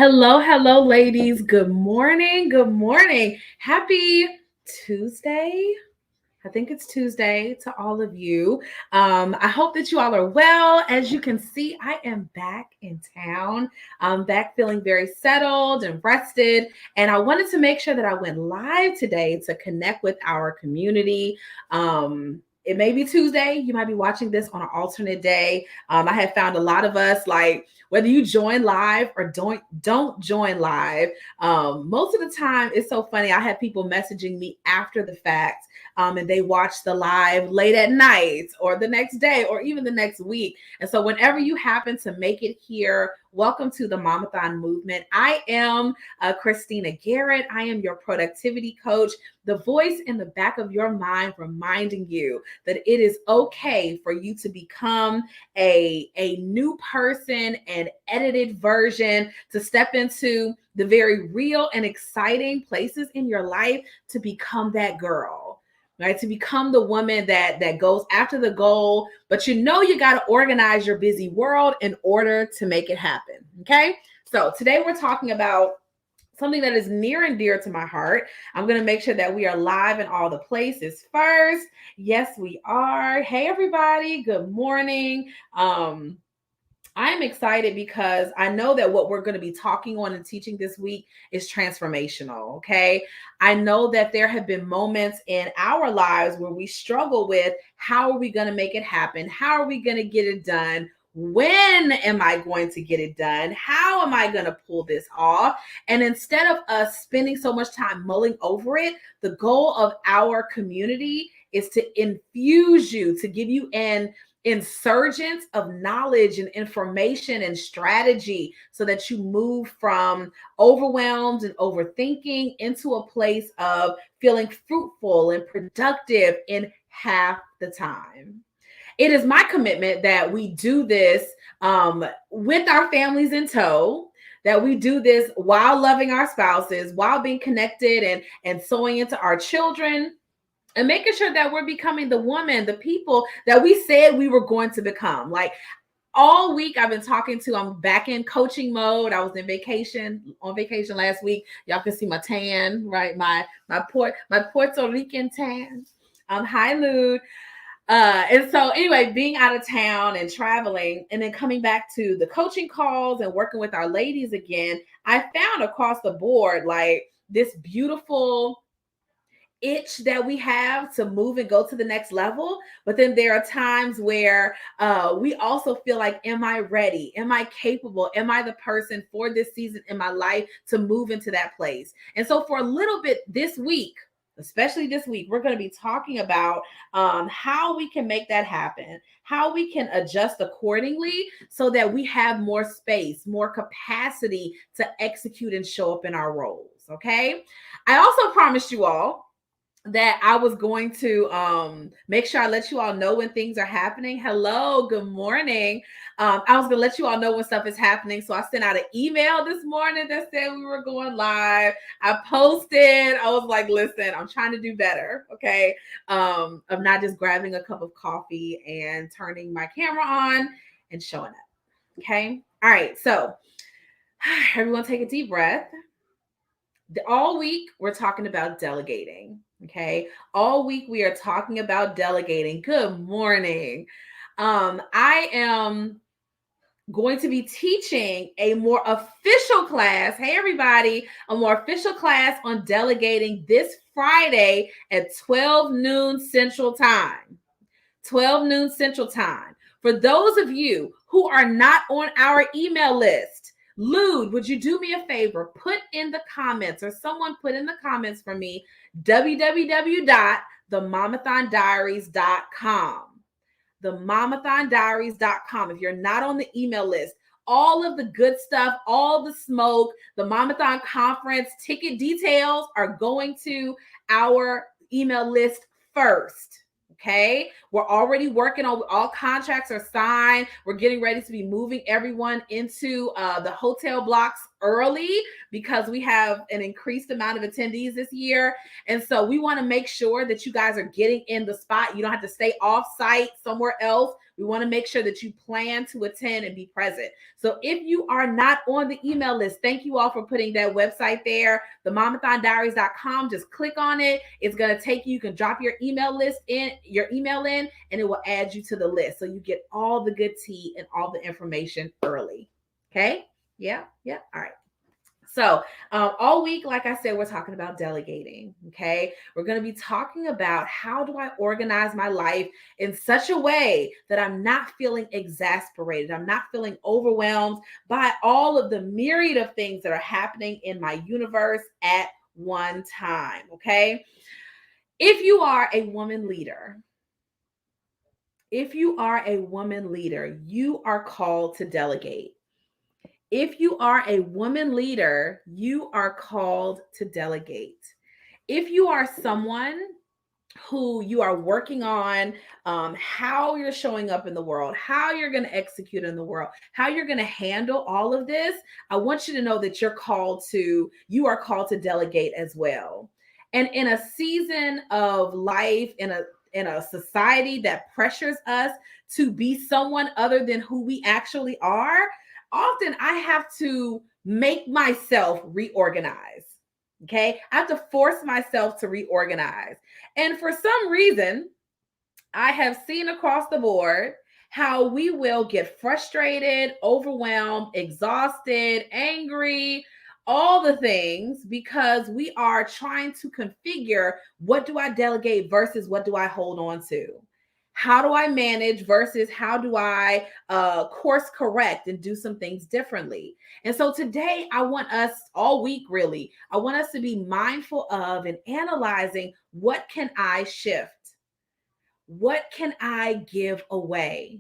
Hello, ladies. Good morning. Good morning. Happy Tuesday. I think it's Tuesday to all of you. I hope that you all are well. As you can see, I am back in town. I'm back feeling very settled and rested. And I wanted to make sure that I went live today to connect with our community. It may be Tuesday. You might be watching this on an alternate day. I have found a lot of us, like, whether you join live or don't join live, most of the time it's so funny. I have people messaging me after the fact, and they watch the live late at night or the next day or even the next week. And so whenever you happen to make it here, welcome to the Momathon Movement. I am Christina Garrett. I am your productivity coach, the voice in the back of your mind reminding you that it is okay for you to become a new person, an edited version, to step into the very real and exciting places in your life to become that girl. Right, to become the woman that goes after the goal, but you got to organize your busy world in order to make it happen. Okay, so today we're talking about something that is near and dear to my heart. I'm going to make sure that we are live in all the places first. Yes, we are. Hey, everybody. Good morning. I'm excited because I know that what we're going to be talking on and teaching this week is transformational. Okay. I know that there have been moments in our lives where we struggle with how are we going to make it happen? How are we going to get it done? When am I going to get it done? How am I going to pull this off? And instead of us spending so much time mulling over it, the goal of our community is to infuse you, to give you an insurgence of knowledge and information and strategy so that you move from overwhelmed and overthinking into a place of feeling fruitful and productive in half the time. It is my commitment that we do this with our families in tow, that we do this while loving our spouses, while being connected and sowing into our children, and making sure that we're becoming the woman, the people that we said we were going to become. Like, all week I'm back in coaching mode. I was on vacation last week. Y'all can see my tan, right? My Puerto Rican tan. Hi, Lude. And so anyway, being out of town and traveling and then coming back to the coaching calls and working with our ladies again, I found across the board, like, this beautiful itch that we have to move and go to the next level. But then there are times where we also feel like, am I ready? Am I capable? Am I the person for this season in my life to move into that place? And so for a little bit this week, especially this week, we're going to be talking about how we can make that happen, how we can adjust accordingly so that we have more space, more capacity to execute and show up in our roles. Okay. I also promised you all that I was going to make sure I let you all know when things are happening. Hello, good morning. I was going to let you all know when stuff is happening. So I sent out an email this morning that said we were going live. I posted. I was like, listen, I'm trying to do better, okay? Of not just grabbing a cup of coffee and turning my camera on and showing up, okay? All right, so everyone take a deep breath. All week, we're talking about delegating. Okay. All week, we are talking about delegating. Good morning. I am going to be teaching a more official class. Hey, everybody, a more official class on delegating this Friday at 12 noon Central Time. 12 noon Central Time. For those of you who are not on our email list, Lude, would you do me a favor? Put in the comments, or someone put in the comments for me, www.themomathondiaries.com. Themomathondiaries.com. If you're not on the email list, all of the good stuff, all the smoke, the Momathon conference ticket details are going to our email list first. Okay, we're already working on, all contracts are signed. We're getting ready to be moving everyone into the hotel blocks early because we have an increased amount of attendees this year. And so we want to make sure that you guys are getting in the spot. You don't have to stay off site somewhere else. We want to make sure that you plan to attend and be present. So if you are not on the email list, thank you all for putting that website there, the momathondiaries.com. Just click on it. It's going to take you can drop your email in, and it will add you to the list. So you get all the good tea and all the information early. Okay. Yeah. All right. So all week, like I said, we're talking about delegating, okay? We're going to be talking about how do I organize my life in such a way that I'm not feeling exasperated. I'm not feeling overwhelmed by all of the myriad of things that are happening in my universe at one time, okay? If you are a woman leader, you are called to delegate. If you are a woman leader, you are called to delegate. If you are someone who you are working on how you're showing up in the world, how you're going to execute in the world, how you're going to handle all of this, I want you to know that you are called to delegate as well. And in a season of life, in a society that pressures us to be someone other than who we actually are, often I have to make myself reorganize. Okay. I have to force myself to reorganize. And for some reason, I have seen across the board how we will get frustrated, overwhelmed, exhausted, angry, all the things because we are trying to configure what do I delegate versus what do I hold on to? How do I manage versus how do I course correct and do some things differently? And so today I want us all week, really, I want us to be mindful of and analyzing what can I shift? What can I give away?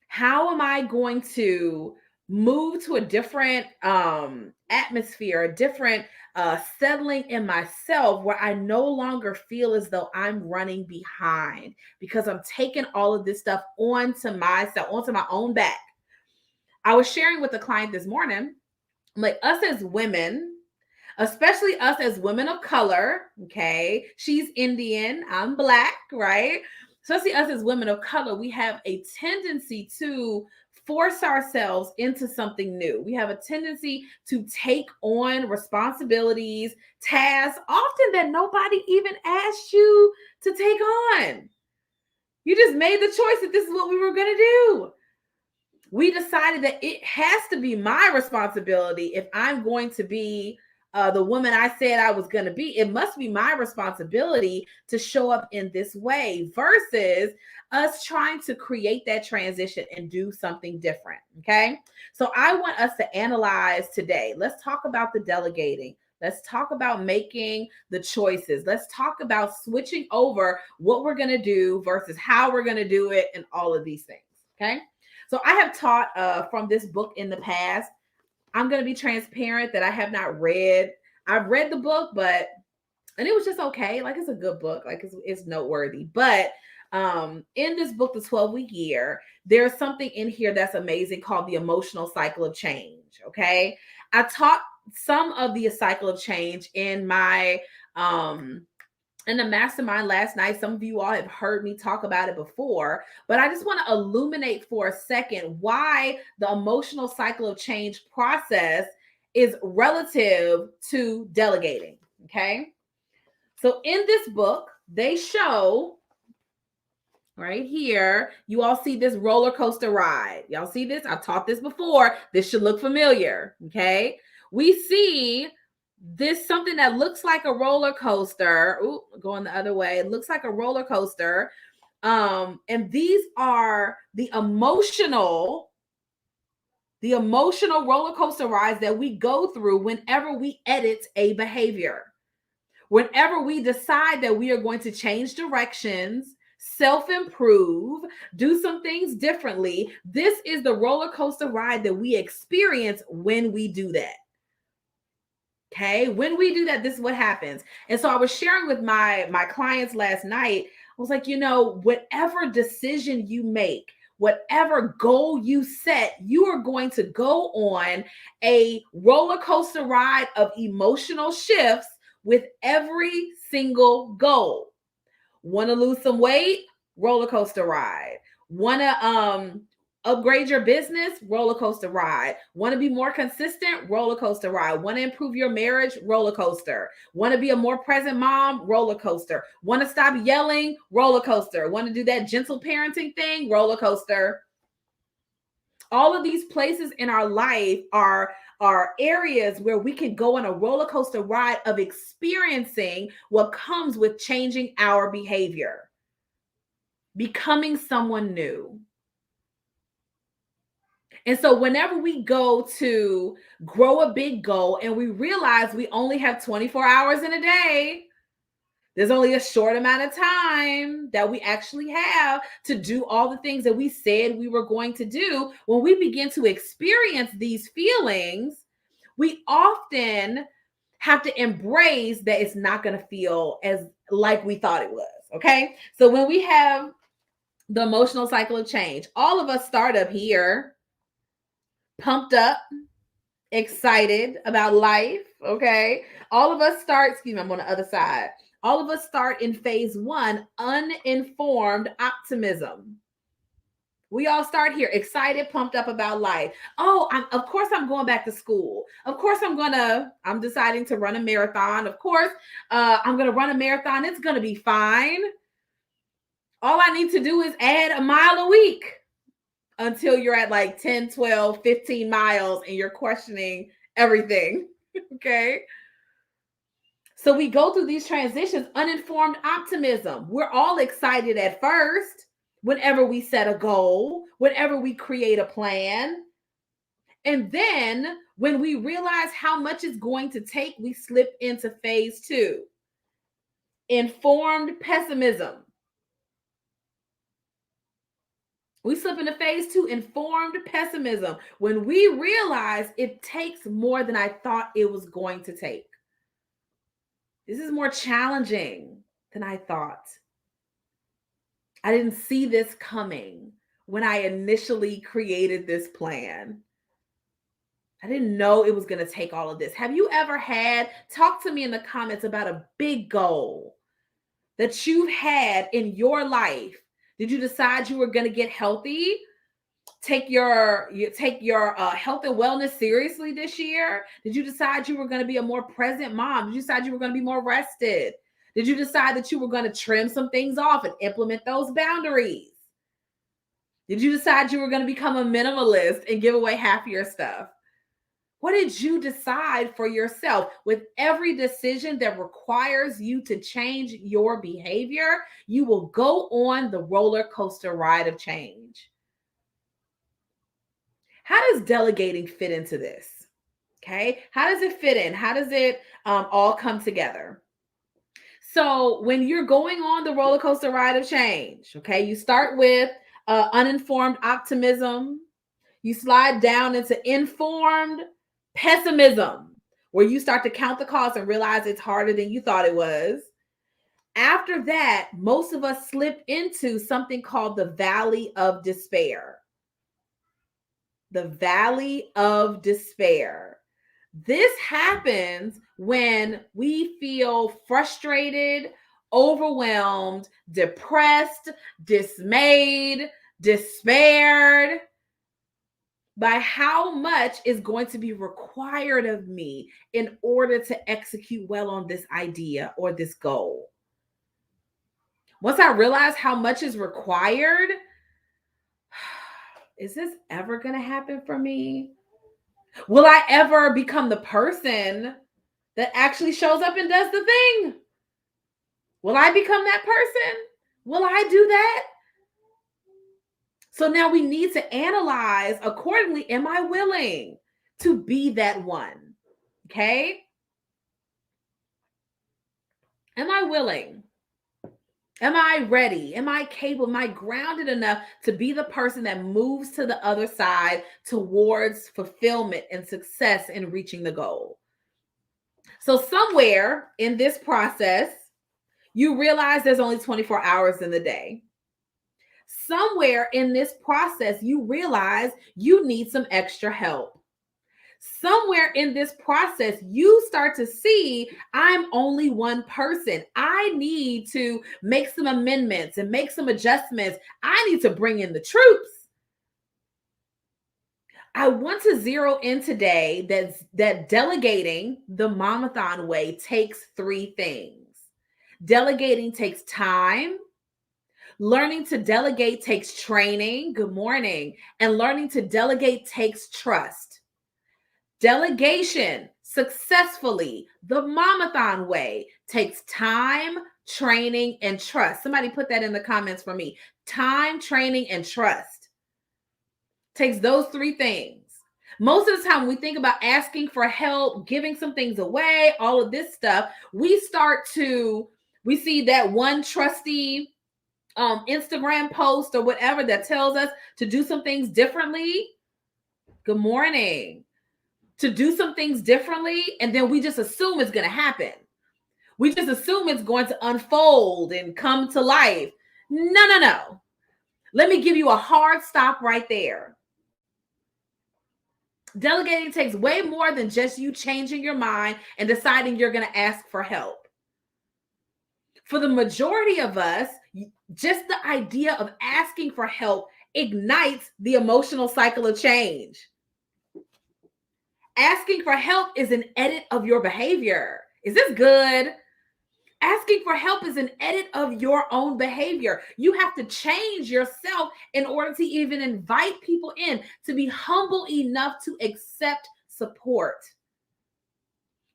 How am I going to move to a different atmosphere, a different settling in myself where I no longer feel as though I'm running behind because I'm taking all of this stuff onto myself, onto my own back. I was sharing with a client this morning, like us as women, especially us as women of color, okay? She's Indian, I'm Black, right? Especially us as women of color, we have a tendency to force ourselves into something new. We have a tendency to take on responsibilities, tasks, often that nobody even asked you to take on. You just made the choice that this is what we were going to do. We decided that it has to be my responsibility if I'm going to be the woman I said I was going to be. It must be my responsibility to show up in this way versus us trying to create that transition and do something different. Okay. So I want us to analyze today. Let's talk about the delegating. Let's talk about making the choices. Let's talk about switching over what we're going to do versus how we're going to do it and all of these things. Okay. So I have taught from this book in the past. I'm going to be transparent that I have not read. I've read the book, and it was just okay. Like, it's a good book. Like, it's noteworthy. But in this book, The 12-Week Year, there's something in here that's amazing called the emotional cycle of change. Okay. I taught some of the cycle of change in my in the mastermind last night. Some of you all have heard me talk about it before, but I just want to illuminate for a second why the emotional cycle of change process is relative to delegating. Okay. So in this book, they show right here, you all see this roller coaster ride. Y'all see this? I've taught this before. This should look familiar. Okay. We see this something that looks like a roller coaster. Ooh, going the other way. It looks like a roller coaster. And these are the emotional roller coaster rides that we go through whenever we edit a behavior. Whenever we decide that we are going to change directions, self-improve, do some things differently, this is the roller coaster ride that we experience when we do that. Okay, when we do that, this is what happens. And so I was sharing with my clients last night. I was like, whatever decision you make, whatever goal you set, you are going to go on a roller coaster ride of emotional shifts with every single goal. Want to lose some weight? Roller coaster ride. Want to upgrade your business? Roller coaster ride. Want to be more consistent? Roller coaster ride. Want to improve your marriage? Roller coaster. Want to be a more present mom? Roller coaster. Want to stop yelling? Roller coaster. Want to do that gentle parenting thing? Roller coaster. All of these places in our life are areas where we can go on a roller coaster ride of experiencing what comes with changing our behavior, becoming someone new. And so whenever we go to grow a big goal and we realize we only have 24 hours in a day, there's only a short amount of time that we actually have to do all the things that we said we were going to do. When we begin to experience these feelings, we often have to embrace that it's not going to feel as like we thought it was. Okay. So when we have the emotional cycle of change, all of us start up here, pumped up, excited about life. Okay. All of us start, excuse me, I'm on the other side. All of us start in phase one, uninformed optimism. We all start here, excited, pumped up about life. Oh, of course I'm going back to school. Of course I'm deciding to run a marathon. Of course, I'm going to run a marathon. It's going to be fine. All I need to do is add a mile a week until you're at like 10, 12, 15 miles and you're questioning everything. Okay. So we go through these transitions, uninformed optimism. We're all excited at first whenever we set a goal, whenever we create a plan. And then when we realize how much it's going to take, we slip into phase two, informed pessimism. We slip into phase two, informed pessimism, when we realize it takes more than I thought it was going to take. This is more challenging than I thought. I didn't see this coming when I initially created this plan. I didn't know it was going to take all of this. Have you ever talk to me in the comments about a big goal that you've had in your life? Did you decide you were going to get healthy? Take your health and wellness seriously this year? Did you decide you were going to be a more present mom? Did you decide you were going to be more rested? Did you decide that you were going to trim some things off and implement those boundaries? Did you decide you were going to become a minimalist and give away half your stuff? What did you decide for yourself? With every decision that requires you to change your behavior, you will go on the roller coaster ride of change. How does delegating fit into this? Okay. How does it fit in? How does it all come together? So when you're going on the roller coaster ride of change, okay, you start with uninformed optimism. You slide down into informed pessimism, where you start to count the cost and realize it's harder than you thought it was. After that, most of us slip into something called the valley of despair. The valley of despair. This happens when we feel frustrated, overwhelmed, depressed, dismayed, despaired by how much is going to be required of me in order to execute well on this idea or this goal. Once I realize how much is required, is this ever going to happen for me? Will I ever become the person that actually shows up and does the thing? Will I become that person? Will I do that? So now we need to analyze accordingly. Am I willing to be that one? Okay. Am I willing? Am I ready? Am I capable? Am I grounded enough to be the person that moves to the other side towards fulfillment and success in reaching the goal? So somewhere in this process, you realize there's only 24 hours in the day. Somewhere in this process, you realize you need some extra help. Somewhere in this process, you start to see I'm only one person. I need to make some amendments and make some adjustments. I need to bring in the troops. I want to zero in today that delegating the Momathon way takes three things. Delegating takes time. Learning to delegate takes training. Good morning. And learning to delegate takes trust. Delegation successfully, the Momathon way, takes time, training, and trust. Somebody put that in the comments for me. Time, training, and trust. Takes those three things. Most of the time, when we think about asking for help, giving some things away, all of this stuff, we see that one trusty Instagram post or whatever that tells us to do some things differently. Good morning. To do some things differently, and then we just assume it's going to happen. We just assume it's going to unfold and come to life. No. Let me give you a hard stop right there. Delegating takes way more than just you changing your mind and deciding you're going to ask for help. For the majority of us, just the idea of asking for help ignites the emotional cycle of change. Asking for help is an edit of your behavior. Is this good? Asking for help is an edit of your own behavior. You have to change yourself in order to even invite people in, to be humble enough to accept support.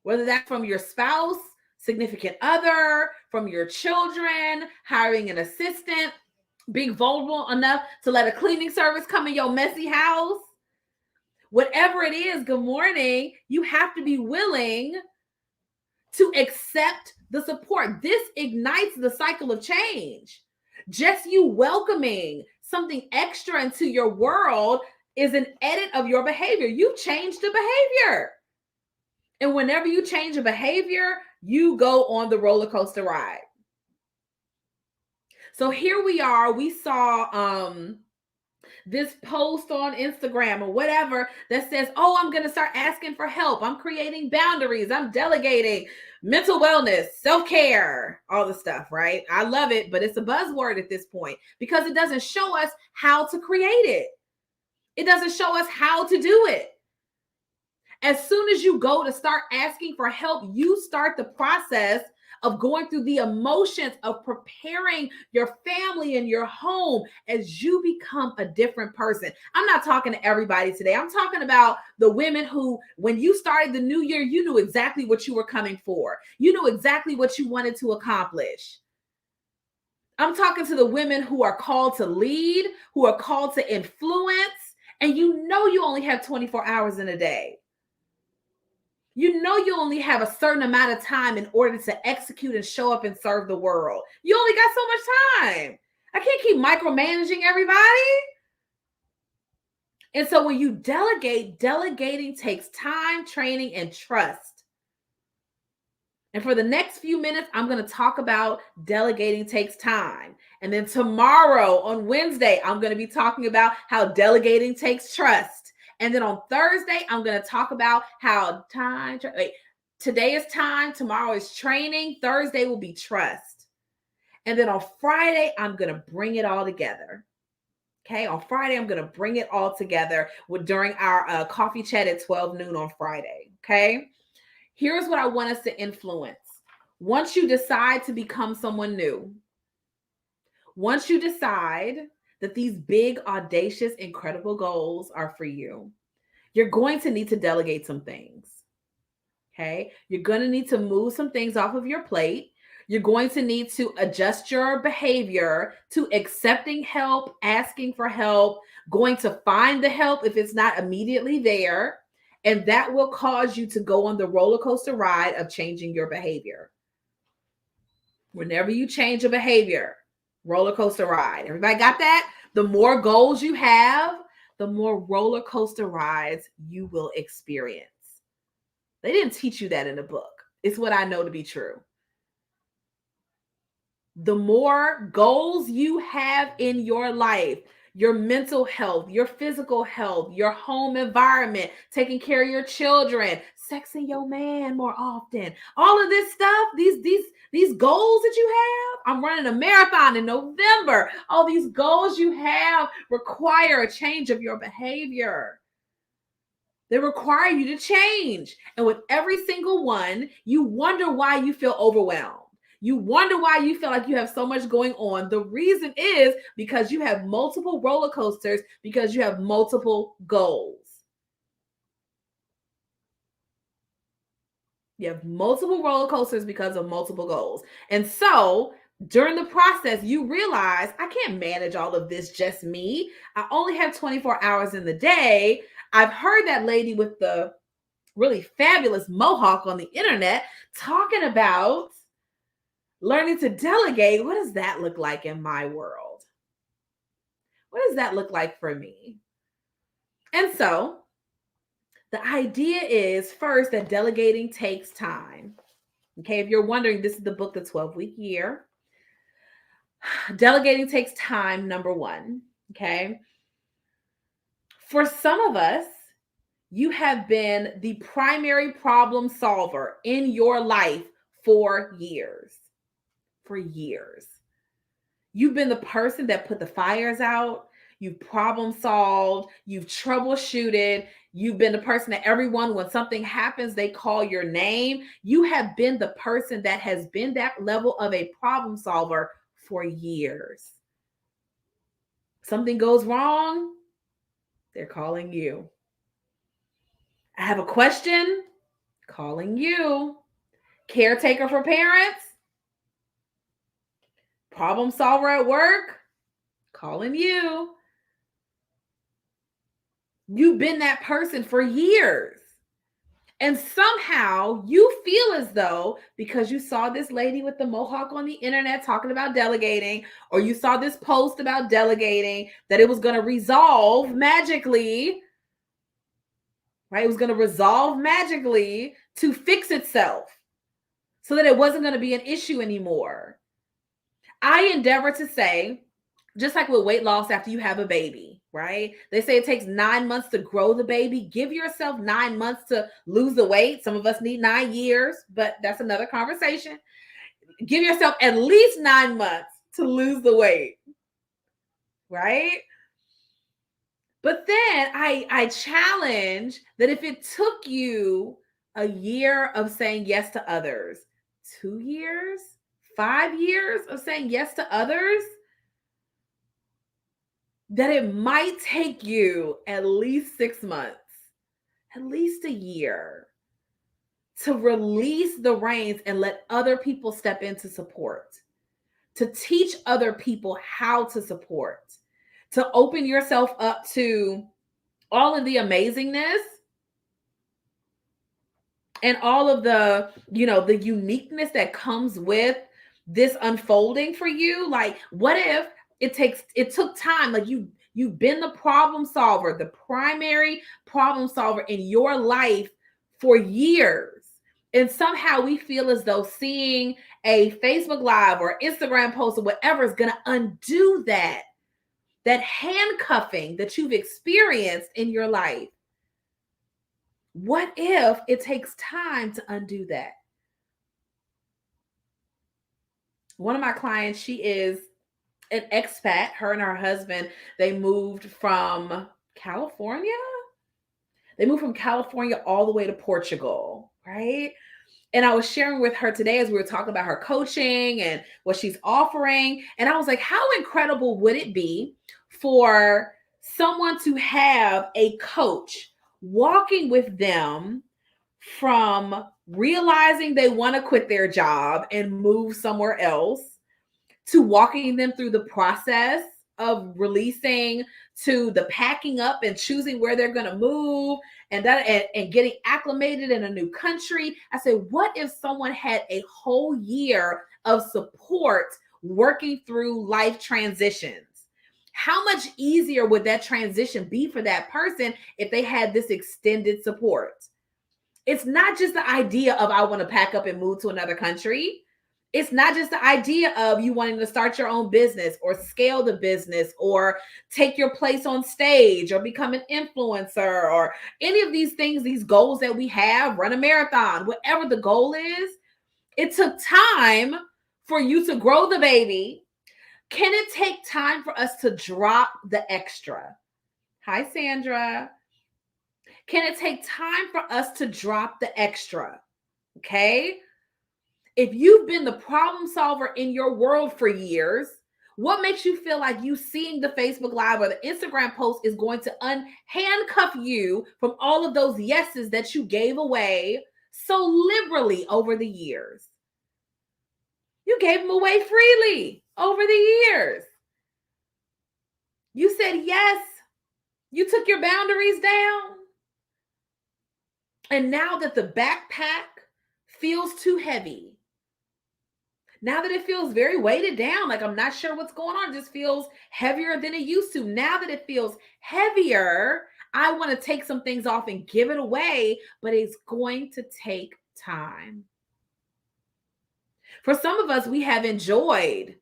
Whether that's from your spouse, significant other, from your children, hiring an assistant, being vulnerable enough to let a cleaning service come in your messy house. Whatever it is, good morning, you have to be willing to accept the support. This ignites the cycle of change. Just you welcoming something extra into your world is an edit of your behavior. You changed the behavior. And whenever you change a behavior, you go on the roller coaster ride. So here we are. We saw this post on Instagram or whatever that says, oh, I'm going to start asking for help. I'm creating boundaries. I'm delegating mental wellness, self-care, all the stuff, right? I love it, but it's a buzzword at this point because it doesn't show us how to create it. It doesn't show us how to do it. As soon as you go to start asking for help, you start the process of going through the emotions of preparing your family and your home as you become a different person. I'm not talking to everybody today. I'm talking about the women who, when you started the new year, you knew exactly what you were coming for. You knew exactly what you wanted to accomplish. I'm talking to the women who are called to lead, who are called to influence, and you know you only have 24 hours in a day. You know you only have a certain amount of time in order to execute and show up and serve the world. You only got so much time. I can't keep micromanaging everybody. And so when you delegate, delegating takes time, training, and trust. And for the next few minutes, I'm going to talk about delegating takes time. And then tomorrow on Wednesday, I'm going to be talking about how delegating takes trust. And then on Thursday, I'm going to talk about how today is time, tomorrow is training, Thursday will be trust. And then on Friday, I'm going to bring it all together. Okay, on Friday, I'm going to bring it all together during our coffee chat at 12 noon on Friday. Okay, here's what I want us to influence. Once you decide to become someone new, once you decide that these big, audacious, incredible goals are for you, you're going to need to delegate some things. Okay. You're going to need to move some things off of your plate. You're going to need to adjust your behavior to accepting help, asking for help, going to find the help if it's not immediately there. And that will cause you to go on the roller coaster ride of changing your behavior. Whenever you change a behavior, roller coaster ride. Everybody got that? The more goals you have, the more roller coaster rides you will experience. They didn't teach you that in a book. It's what I know to be true. the more goals you have in your life, your mental health, your physical health, your home environment, taking care of your children, sexing your man more often, all of this stuff, these goals that you have. I'm running a marathon in November. All these goals you have require a change of your behavior. They require you to change. And with every single one, you wonder why you feel overwhelmed. You wonder why you feel like you have so much going on. The reason is because you have multiple roller coasters, because you have multiple goals. You have multiple roller coasters because of multiple goals. And so during the process, you realize I can't manage all of this just me. I only have 24 hours in the day. I've heard that lady with the really fabulous mohawk on the internet talking about learning to delegate. What does that look like in my world? What does that look like for me? And so the idea is first that delegating takes time. Okay, if you're wondering, this is the book, The 12-Week Year. Delegating takes time, number one. Okay. For some of us, you have been the primary problem solver in your life for years. For years. You've been the person that put the fires out. You've problem solved. You've troubleshooted. You've been the person that everyone, when something happens, they call your name. You have been the person that has been that level of a problem solver for years. Something goes wrong, they're calling you. I have a question, calling you. Caretaker for parents, problem solver at work, calling you. You've been that person for years. And somehow you feel as though because you saw this lady with the mohawk on the internet talking about delegating, or you saw this post about delegating, that it was going to resolve magically, right? It was going to resolve magically to fix itself so that it wasn't going to be an issue anymore. I endeavor to say, just like with weight loss after you have a baby, right? They say it takes 9 months to grow the baby. Give yourself 9 months to lose the weight. Some of us need 9 years, but that's another conversation. Give yourself at least 9 months to lose the weight, right? But then I challenge that if it took you a year of saying yes to others, 2 years, 5 years of saying yes to others, that it might take you at least 6 months, at least a year, to release the reins and let other people step in to support, to teach other people how to support, to open yourself up to all of the amazingness and all of the, the uniqueness that comes with this unfolding for you. Like, what if it took time? Like you've been the problem solver, the primary problem solver in your life for years. And somehow we feel as though seeing a Facebook Live or Instagram post or whatever is going to undo that handcuffing that you've experienced in your life. What if it takes time to undo that? One of my clients, she is an expat. Her and her husband, they moved from California. They moved from California all the way to Portugal, right? And I was sharing with her today as we were talking about her coaching and what she's offering. And I was like, how incredible would it be for someone to have a coach walking with them from realizing they want to quit their job and move somewhere else, to walking them through the process of releasing, to the packing up and choosing where they're going to move, and getting acclimated in a new country. I said, what if someone had a whole year of support working through life transitions? How much easier would that transition be for that person if they had this extended support? It's not just the idea of I want to pack up and move to another country. It's not just the idea of you wanting to start your own business or scale the business or take your place on stage or become an influencer or any of these things, these goals that we have, run a marathon, whatever the goal is. It took time for you to grow the baby. Can it take time for us to drop the extra? Hi, Sandra. Can it take time for us to drop the extra? Okay. If you've been the problem solver in your world for years, what makes you feel like you seeing the Facebook Live or the Instagram post is going to unhandcuff you from all of those yeses that you gave away so liberally over the years? You gave them away freely over the years. You said yes. You took your boundaries down. And now that the backpack feels too heavy, now that it feels very weighted down, like I'm not sure what's going on, it just feels heavier than it used to. Now that it feels heavier, I want to take some things off and give it away, but it's going to take time. For some of us, we have enjoyed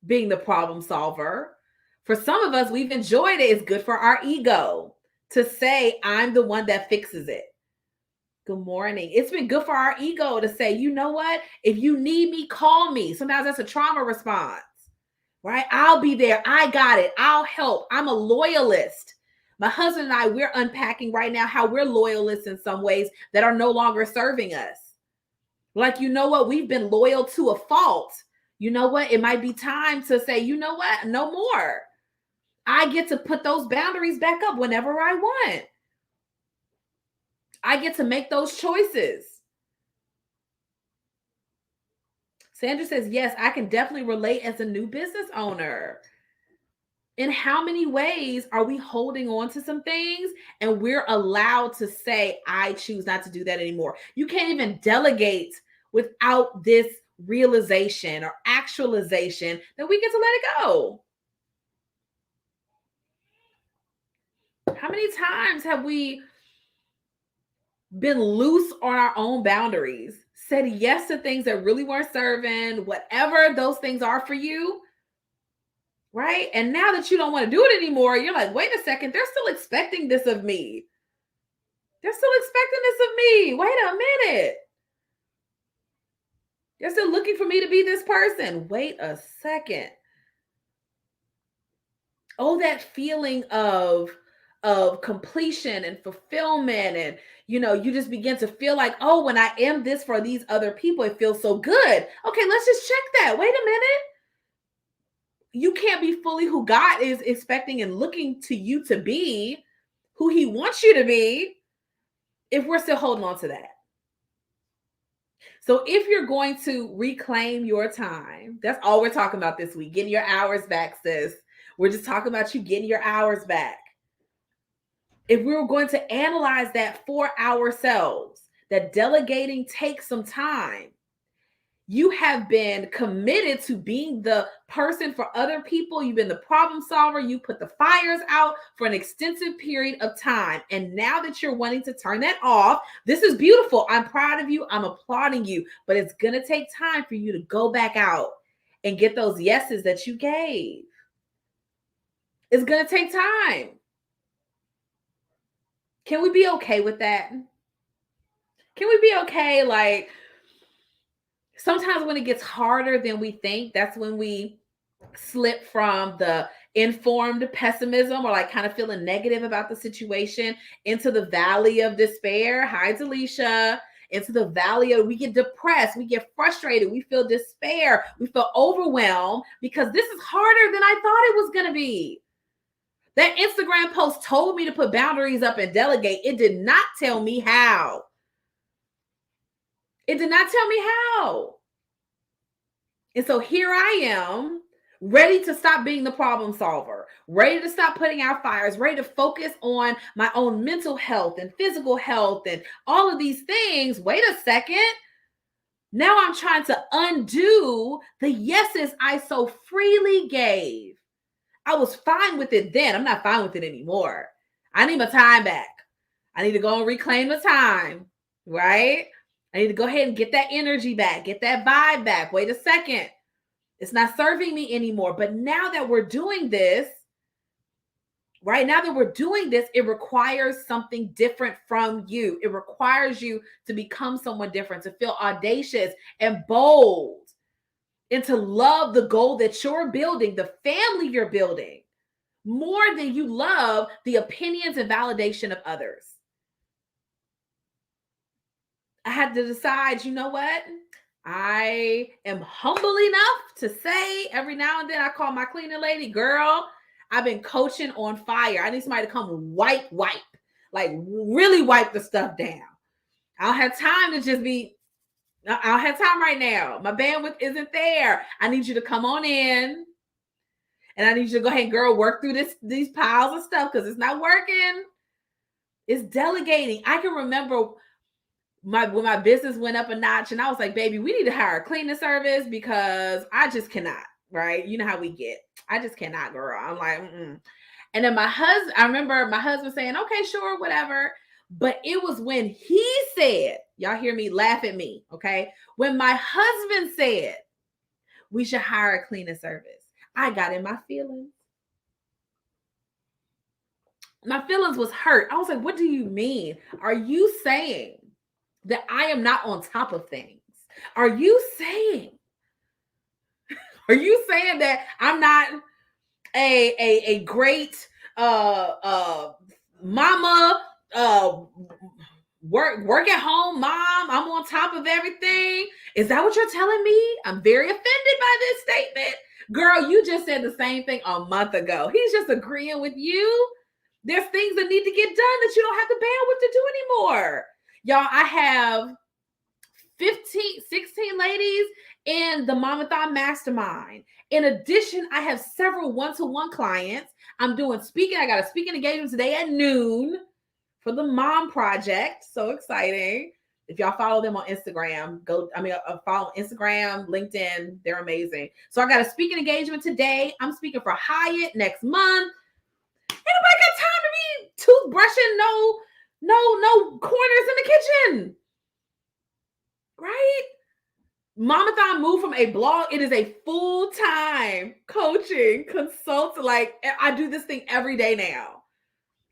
being the problem solver. For some of us, we've enjoyed it. It's good for our ego to say, I'm the one that fixes it. Good morning. It's been good for our ego to say, you know what? If you need me, call me. Sometimes that's a trauma response, right? I'll be there. I got it. I'll help. I'm a loyalist. My husband and I, we're unpacking right now how we're loyalists in some ways that are no longer serving us. Like, you know what? We've been loyal to a fault. You know what? It might be time to say, you know what? No more. I get to put those boundaries back up whenever I want. I get to make those choices. Sandra says, yes, I can definitely relate as a new business owner. In how many ways are we holding on to some things and we're allowed to say, I choose not to do that anymore? You can't even delegate without this realization or actualization that we get to let it go. How many times have we been loose on our own boundaries, said yes to things that really weren't serving, whatever those things are for you, right? And now that you don't want to do it anymore, you're like, wait a second, they're still expecting this of me. They're still expecting this of me. Wait a minute. They're still looking for me to be this person. Wait a second. Oh, that feeling of completion and fulfillment, and you just begin to feel like, oh, when I am this for these other people, it feels so good. Okay, let's just check that. Wait a minute. You can't be fully who God is expecting and looking to you to be, who he wants you to be, if we're still holding on to that. So if you're going to reclaim your time, that's all we're talking about this week, getting your hours back, sis. We're just talking about you getting your hours back. If we were going to analyze that for ourselves, that delegating takes some time. You have been committed to being the person for other people. You've been the problem solver. You put the fires out for an extensive period of time. And now that you're wanting to turn that off, this is beautiful. I'm proud of you. I'm applauding you. But it's going to take time for you to go back out and get those yeses that you gave. It's going to take time. Can we be okay with that? Can we be okay? Like, sometimes when it gets harder than we think, that's when we slip from the informed pessimism or like kind of feeling negative about the situation into the valley of despair. Hi, Delisha. Into the valley of, we get depressed, we get frustrated, we feel despair, we feel overwhelmed because this is harder than I thought it was going to be. That Instagram post told me to put boundaries up and delegate. It did not tell me how. It did not tell me how. And so here I am, ready to stop being the problem solver, ready to stop putting out fires, ready to focus on my own mental health and physical health and all of these things. Wait a second. Now I'm trying to undo the yeses I so freely gave. I was fine with it then. I'm not fine with it anymore. I need my time back. I need to go and reclaim the time, right? I need to go ahead and get that energy back, get that vibe back. Wait a second. It's not serving me anymore. But now that we're doing this, right now that we're doing this, it requires something different from you. It requires you to become someone different, to feel audacious and bold, and to love the goal that you're building, the family you're building, more than you love the opinions and validation of others. I had to decide, you know what? I am humble enough to say every now and then I call my cleaning lady, girl, I've been coaching on fire. I need somebody to come wipe, like really wipe the stuff down. I don't have time to just be, I don't have time right now. My bandwidth isn't there. I need you to come on in, and I need you to go ahead and, girl, work through these piles of stuff because it's not working. It's delegating. I can remember when my business went up a notch, and I was like, baby, we need to hire a cleaning service because I just cannot, right? You know how we get. I just cannot, girl. I'm like, mm-mm. And then I remember my husband saying, okay, sure, whatever. But it was when he said, y'all hear me, laugh at me, okay? When my husband said, we should hire a cleaning service, I got in my feelings. My feelings was hurt. I was like, what do you mean? Are you saying that I am not on top of things? Are you saying that I'm not a great mama, work at home mom? I'm on top of everything. Is that what you're telling me? I'm very offended by this statement. Girl, you just said the same thing a month ago. He's just agreeing with you. There's things that need to get done that you don't have the bandwidth to do anymore. Y'all, I have 16 ladies in the Momathon Mastermind. In addition, I have several one-to-one clients. I'm doing speaking. I got a speaking engagement today at noon for the Mom Project. So exciting. If y'all follow them on Instagram, follow Instagram, LinkedIn. They're amazing. So I got a speaking engagement today. I'm speaking for Hyatt next month. Ain't nobody got time to be toothbrushing no corners in the kitchen. Right? Momathon moved from a blog. It is a full-time coaching consultant. Like, I do this thing every day now.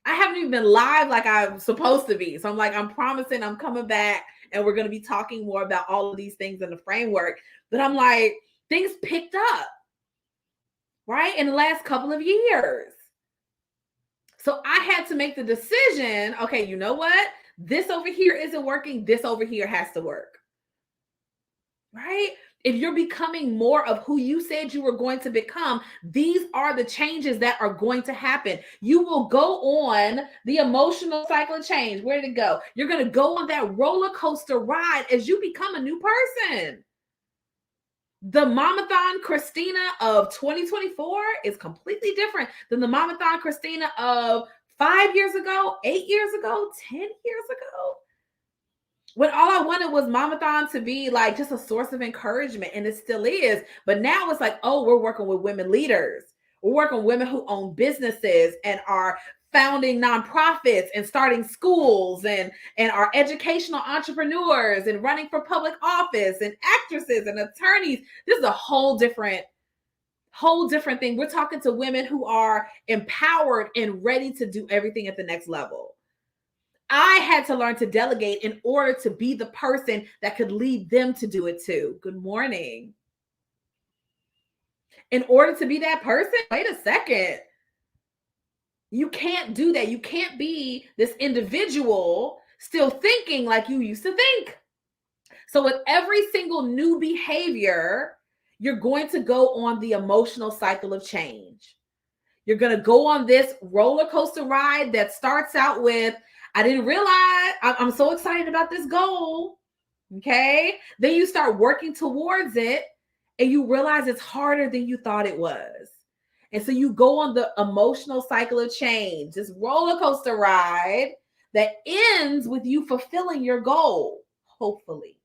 I haven't even been live like I'm supposed to be. So I'm like, I'm promising I'm coming back and we're going to be talking more about all of these things in the framework. But I'm like, things picked up, right? In the last couple of years. So I had to make the decision, okay, you know what? This over here isn't working. This over here has to work. Right? If you're becoming more of who you said you were going to become, these are the changes that are going to happen. You will go on the emotional cycle of change. Where did it go? You're going to go on that roller coaster ride as you become a new person. The Momathon Christina of 2024 is completely different than the Momathon Christina of 5 years ago, 8 years ago, 10 years ago. When all I wanted was Momathon to be like just a source of encouragement, and it still is. But now it's like, oh, we're working with women leaders. We're working with women who own businesses and are founding nonprofits and starting schools and are educational entrepreneurs and running for public office and actresses and attorneys. This is a whole different thing. We're talking to women who are empowered and ready to do everything at the next level. I had to learn to delegate in order to be the person that could lead them to do it too. Good morning. In order to be that person, wait a second. You can't do that. You can't be this individual still thinking like you used to think. So with every single new behavior, you're going to go on the emotional cycle of change. You're going to go on this roller coaster ride that starts out with, I didn't realize I'm so excited about this goal. Okay. Then you start working towards it and you realize it's harder than you thought it was. And so you go on the emotional cycle of change, this roller coaster ride that ends with you fulfilling your goal, hopefully.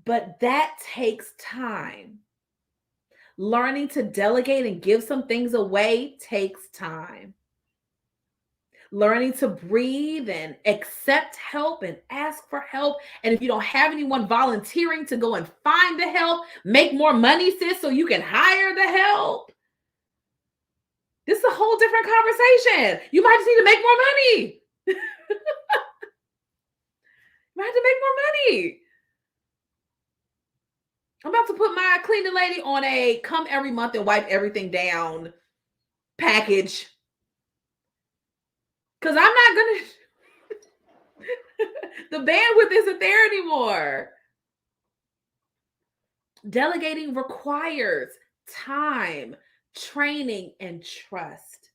But that takes time. Learning to delegate and give some things away takes time. learning to breathe and accept help and ask for help. And if you don't have anyone volunteering to go and find the help, make more money, sis, so you can hire the help. This is a whole different conversation. You might just need to make more money. You might have to make more money. I'm about to put my cleaning lady on a come every month and wipe everything down package. Because I'm not going to, the bandwidth isn't there anymore. Delegating requires time, training, and trust.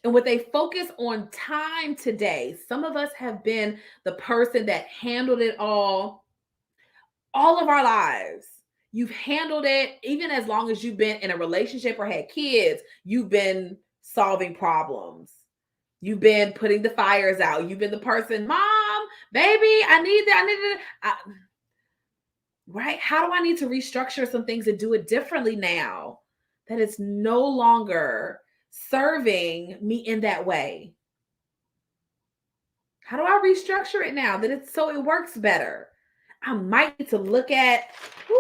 And with a focus on time today, some of us have been the person that handled it all of our lives. You've handled it even as long as you've been in a relationship or had kids. You've been solving problems. You've been putting the fires out. You've been the person, mom, baby, I need that. Right? How do I need to restructure some things and do it differently now that it's no longer serving me in that way? How do I restructure it now that it's so it works better? I might need to look at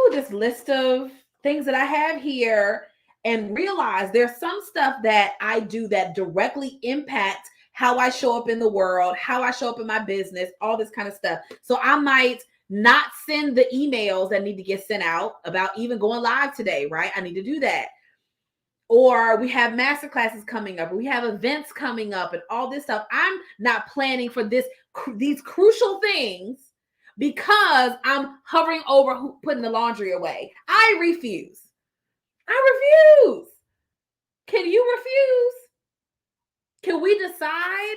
this list of things that I have here and realize there's some stuff that I do that directly impact how I show up in the world, how I show up in my business, all this kind of stuff. So I might not send the emails that need to get sent out about even going live today, right? I need to do that. Or we have master classes coming up, or we have events coming up and all this stuff. I'm not planning for these crucial things because I'm hovering over putting the laundry away. I refuse. Can you refuse? Can we decide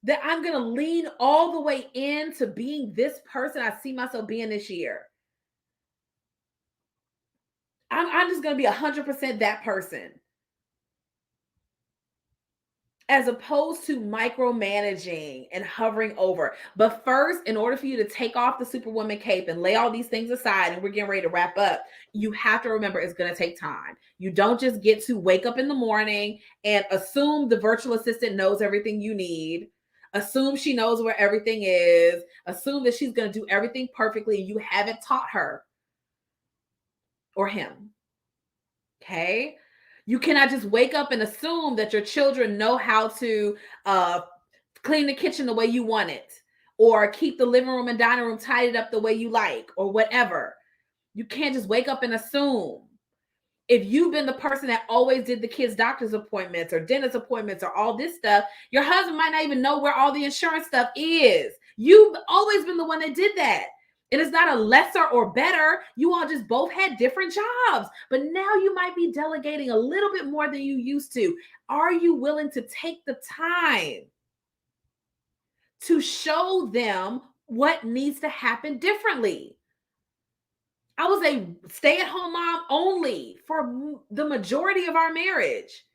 that I'm going to lean all the way into being this person I see myself being this year? I'm just going to be 100% that person, as opposed to micromanaging and hovering over. But first, in order for you to take off the Superwoman cape and lay all these things aside, and we're getting ready to wrap up, you have to remember it's going to take time. You don't just get to wake up in the morning and assume the virtual assistant knows everything you need, assume she knows where everything is, assume that she's going to do everything perfectly, and you haven't taught her or him. Okay? You cannot just wake up and assume that your children know how to clean the kitchen the way you want it, or keep the living room and dining room tidied up the way you like, or whatever. You can't just wake up and assume. If you've been the person that always did the kids' doctor's appointments or dentist appointments or all this stuff, your husband might not even know where all the insurance stuff is. You've always been the one that did that. It is not a lesser or better. You all just both had different jobs, but now you might be delegating a little bit more than you used to. Are you willing to take the time to show them what needs to happen differently? I was a stay-at-home mom only for the majority of our marriage.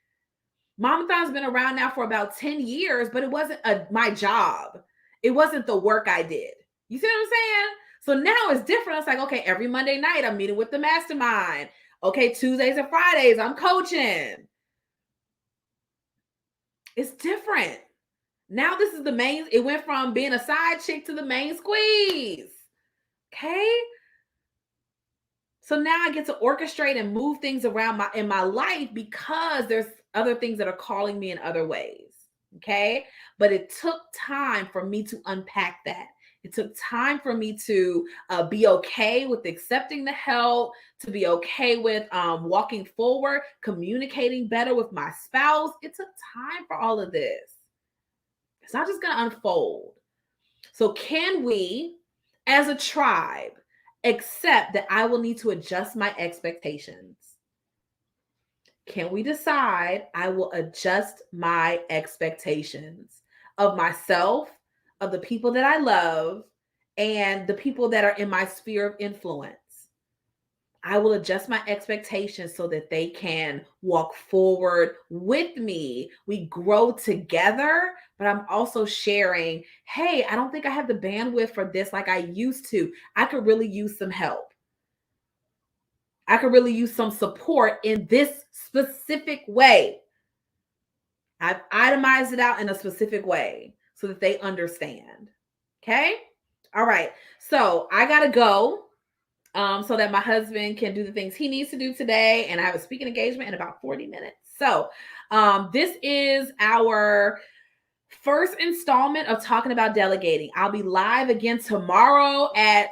Momathon's been around now for about 10 years, but it wasn't my job. It wasn't the work I did. You see what I'm saying? So now it's different. It's like, okay, every Monday night I'm meeting with the mastermind. Okay, Tuesdays and Fridays I'm coaching. It's different. Now this is the main, it went from being a side chick to the main squeeze. Okay? So now I get to orchestrate and move things around in my life because there's other things that are calling me in other ways. Okay? But it took time for me to unpack that. It took time for me to be okay with accepting the help, to be okay with walking forward, communicating better with my spouse. It took time for all of this. It's not just going to unfold. So can we, as a tribe, accept that I will need to adjust my expectations? Can we decide I will adjust my expectations of myself, of the people that I love, and the people that are in my sphere of influence? I will adjust my expectations so that they can walk forward with me. We grow together, but I'm also sharing, hey, I don't think I have the bandwidth for this like I used to. I could really use some help. I could really use some support in this specific way. I've itemized it out in a specific way so that they understand. Okay. All right. So I got to go so that my husband can do the things he needs to do today. And I have a speaking engagement in about 40 minutes. So this is our first installment of talking about delegating. I'll be live again tomorrow at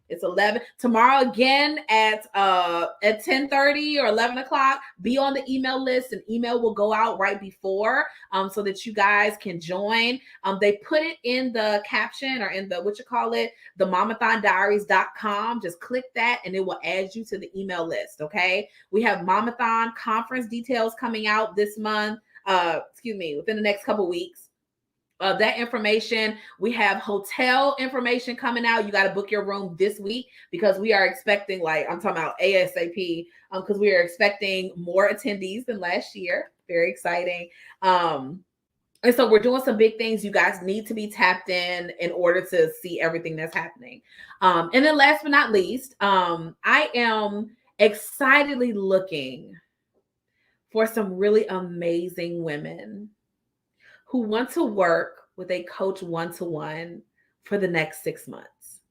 it's 11 tomorrow again at 10:30 or 11 o'clock. Be on the email list. An email will go out right before so that you guys can join. They put it in the caption or in the the momathondiaries.com. Just click that and it will add you to the email list. Okay, we have Momathon conference details coming out this month. Within the next couple weeks. That information, we have hotel information coming out. You got to book your room this week because we are expecting, I'm talking about ASAP, because we are expecting more attendees than last year. Very exciting. And so we're doing some big things. You guys need to be tapped in order to see everything that's happening. And then last but not least, I am excitedly looking for some really amazing women who want to work with a coach one-to-one for the next 6 months.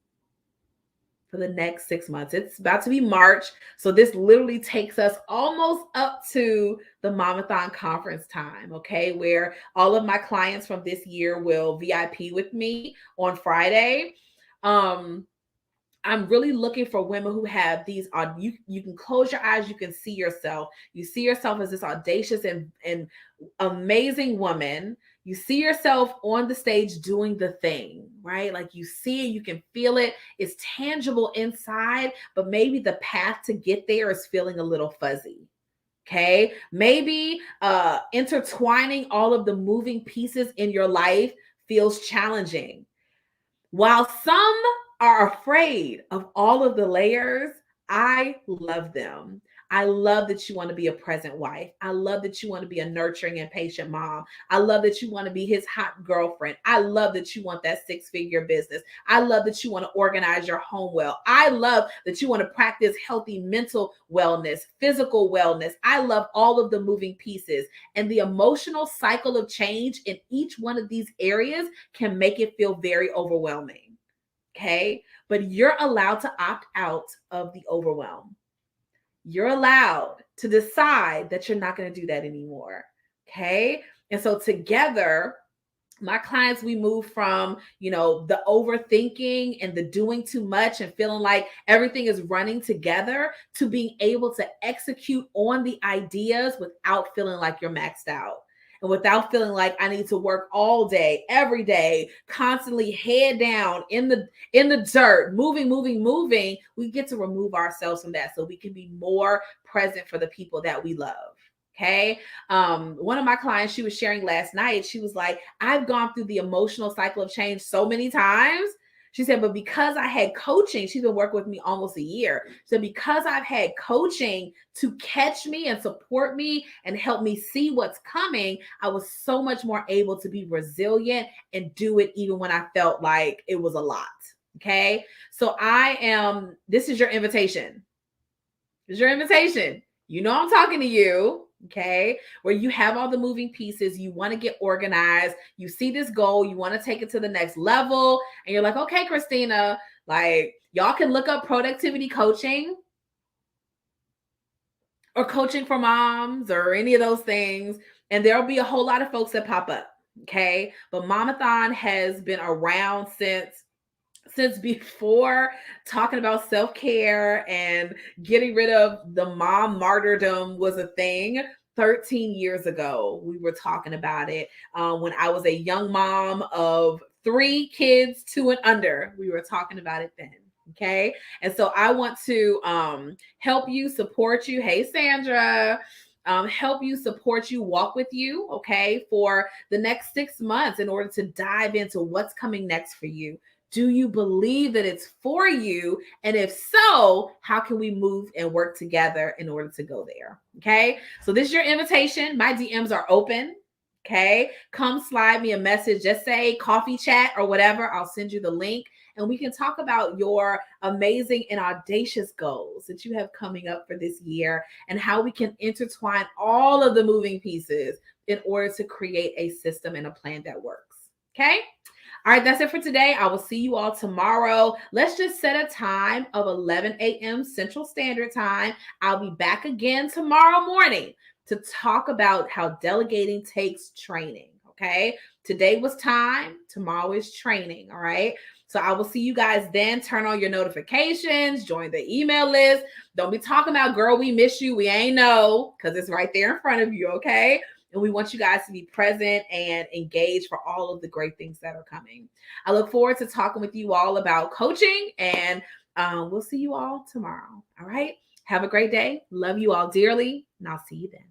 For the next 6 months. It's about to be March. So this literally takes us almost up to the Momathon conference time, okay? Where all of my clients from this year will VIP with me on Friday. I'm really looking for women who have these, you can close your eyes, you can see yourself. You see yourself as this audacious and amazing woman. You see yourself on the stage doing the thing, right? Like you see it, you can feel it. It's tangible inside, but maybe the path to get there is feeling a little fuzzy. Okay. Maybe intertwining all of the moving pieces in your life feels challenging. While some are afraid of all of the layers, I love them. I love that you want to be a present wife. I love that you want to be a nurturing and patient mom. I love that you want to be his hot girlfriend. I love that you want that 6-figure business. I love that you want to organize your home well. I love that you want to practice healthy mental wellness, physical wellness. I love all of the moving pieces, and the emotional cycle of change in each one of these areas can make it feel very overwhelming. Okay, but you're allowed to opt out of the overwhelm. You're allowed to decide that you're not going to do that anymore. Okay. And so together, my clients, we move from, the overthinking and the doing too much and feeling like everything is running together to being able to execute on the ideas without feeling like you're maxed out. And without feeling like I need to work all day, every day, constantly head down in the dirt, moving, we get to remove ourselves from that so we can be more present for the people that we love. Okay. One of my clients, she was sharing last night, she was like, I've gone through the emotional cycle of change so many times. She said, but because I had coaching, she's been working with me almost a year. So because I've had coaching to catch me and support me and help me see what's coming, I was so much more able to be resilient and do it even when I felt like it was a lot. Okay. So this is your invitation. This is your invitation. I'm talking to you. Okay, where you have all the moving pieces, you want to get organized, you see this goal, you want to take it to the next level, and you're like, okay, Christina, like y'all can look up productivity coaching or coaching for moms or any of those things, and there'll be a whole lot of folks that pop up. Okay, but Momathon has been around since before talking about self-care and getting rid of the mom martyrdom was a thing. 13 years ago, we were talking about it. When I was a young mom of 3 kids, 2 and under, we were talking about it then. Okay. And so I want to help you, support you. Hey, Sandra. Help you, support you, walk with you, okay, for the next 6 months in order to dive into what's coming next for you. Do you believe that it's for you? And if so, how can we move and work together in order to go there? Okay. So this is your invitation. My DMs are open. Okay. Come slide me a message. Just say coffee chat or whatever. I'll send you the link and we can talk about your amazing and audacious goals that you have coming up for this year and how we can intertwine all of the moving pieces in order to create a system and a plan that works. Okay? All right, that's it for today. I will see you all tomorrow. Let's just set a time of 11 a.m. Central Standard Time. I'll be back again tomorrow morning to talk about how delegating takes training. Okay? Today was time, tomorrow is training. All right? So I will see you guys then. Turn on your notifications, join the email list. Don't be talking about, girl, we miss you. We ain't know, because it's right there in front of you. Okay? And we want you guys to be present and engaged for all of the great things that are coming. I look forward to talking with you all about coaching, and we'll see you all tomorrow. All right. Have a great day. Love you all dearly, and I'll see you then.